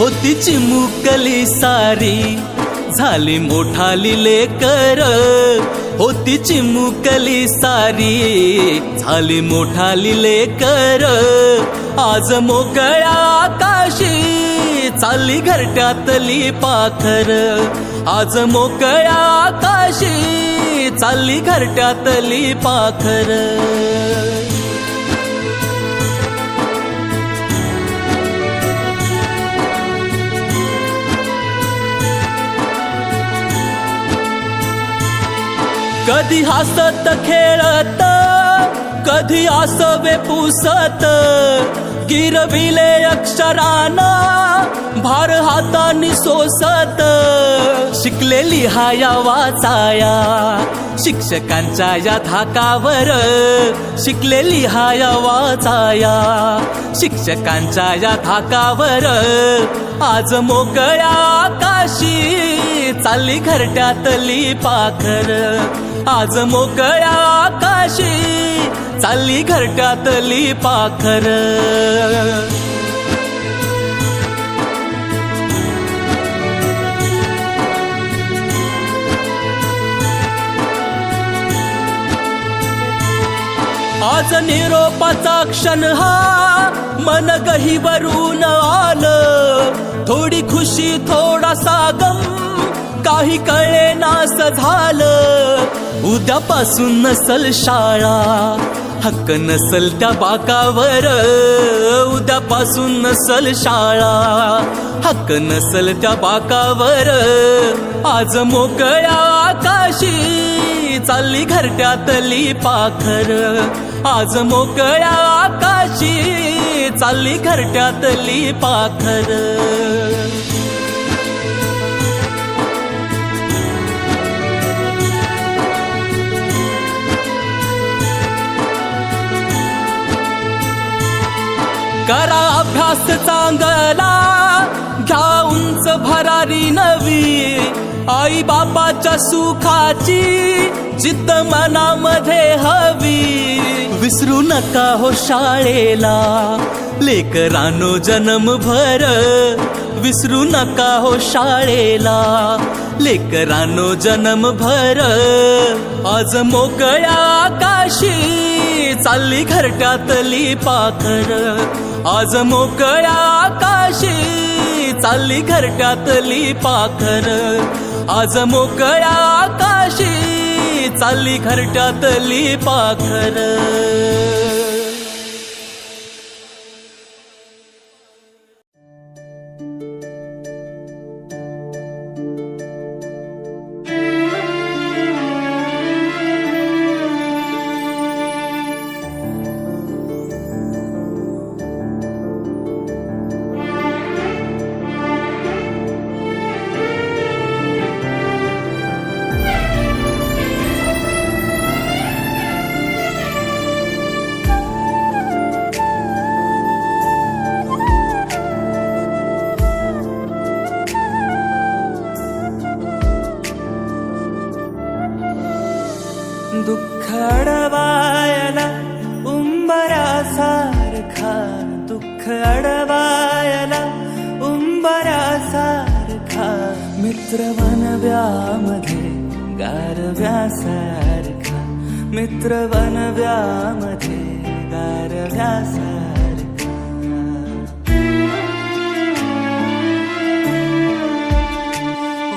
होती चिमुकली सारी झाली मोठाली लेकर, होती चिमुकली सारी झाली मोठाली लेकर, आज मोकळ्या आकाशी चालली घरट्यातली पाखर, आज मोकळ्या आकाशी चालली घरट्यातली पाखर. कधी हसत खेळत, कधी आसवे पुसत, गिरविले अक्षराना भार हातानी सोसत, शिकलेली हाया वाचाया शिक्षकांच्या या धाकावर, शिकलेली हाया वाचाया शिक्षकांच्या या धाकावर, आज मोकळ्या आकाशी चालली घरट्यातली पाखर, आज मोकळ्या आकाशी चालली घरट्यातली पाखर. आज निरोपाचा क्षण हा मन गहिवरून आलं, थोडी खुशी थोडासा गम काही कळे नास झालं, उद्यापासून नसल शाळा हक्क नसल त्या बाकावर, उद्यापासून नसल शाळा हक्क नसल त्या बाकावर, आज मोकळ्या आकाशी चालली घरट्यातली पाखर, आज मोकळ्या आकाशी चालली घरट्यातली पाखर. करा अभ्यास चांगला घ्या उंच भरारी नवी, आई बापाच्या सुखाची जिद्द मनामध्ये हवी, विसरू नका हो शाळेला लेकरांनो जन्मभर, विसरू नका हो शाळेला लेकरांनो जन्मभर, आज मोकळ्या आकाशी चालली घरट्यातली पाखर, आज मोकळ्या आकाशी चालली घरट्यातली पाखर, आज मोकळ्या आकाशी चालली घरट्यातली पाखर. दुःख अडवायला उंबरासारखा, दुःख अडवायला उंबरासारखा, मित्र वनव्यामध्ये गारव्यासारखा, मित्र वनव्यामध्ये गारव्यासारखा.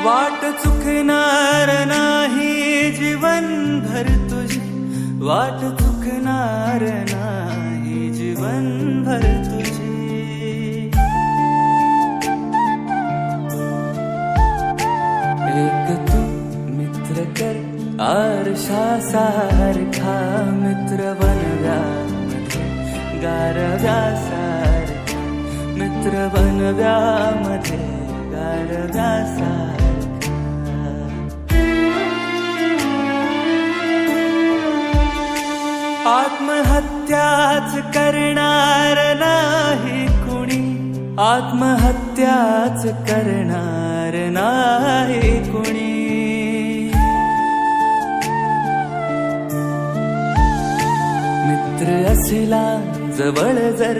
वाट चुकणार नाही जीवनभर तुझी, वाट चुकणार नाही जीवनभर तुझी. एक तू मित्र कर आरशासारखा, मित्र वनव्यामध्ये गारव्यासारखा, मित्र वनव्यामध्ये गारव्यासारखा. आत्महत्याच करणार नाही कुणी, आत्महत्याच करणार नाही कुणी. मित्र असला जवळ जर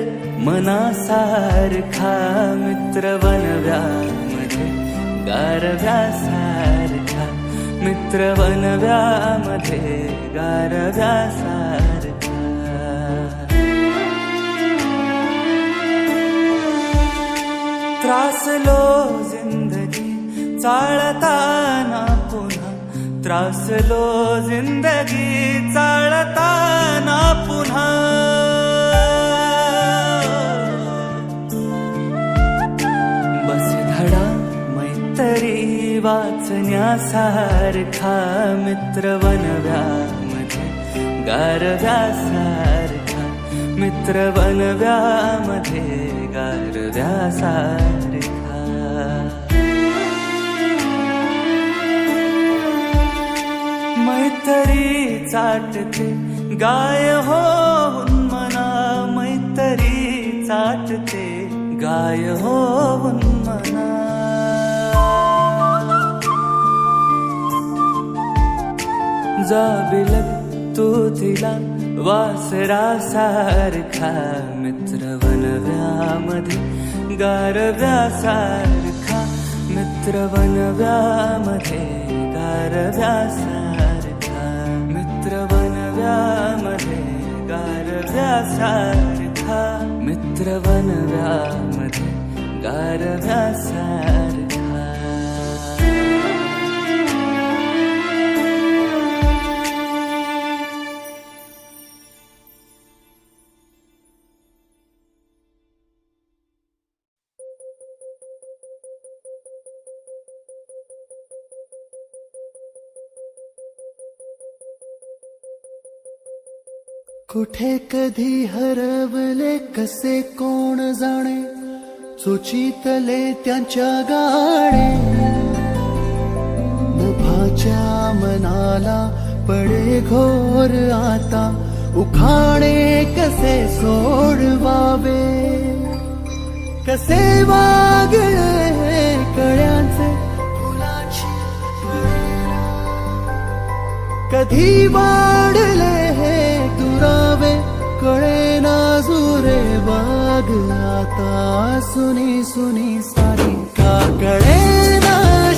मनासारखा मित्र बनव्यामध्ये गारव्यासारखा मित्र बनव्यामध्ये गारव्यासारखा त्रासलो जिंदगी चाळताना पुन्हा त्रासलो जिंदगी चाळताना पुन्हा बस धडा मैत्री वाचण्यासारखा मित्र बनव्यामध्ये गारव्यासारखा मित्र बनव्यामध्ये गारव्यासारखा मैत्री चाटते गाय होऊन मना मैत्री चाटते गाय होऊन मना जाबिलक तू तिला वासरासारखा मित्र बनव्यामध्ये गारव्यासारखा मित्र बनव्यामध्ये गारव्यासारखा मित्र बनव्यामध्ये गारव्यासारखा मित्र बनव्यामध्ये गारव्यासारखा कुठे कधी हरवले कसे कोण जाणे सुचितले त्यांच्या गाणे मुभाच्या मनाला पडे घोर आता उखाणे कसे सोडवावे कसे वागले कळ्यांचे फुलाची कधी वाढले हे दुरावे कळे ना जुरे वाग आता सुनी सुनी सारी का कळे ना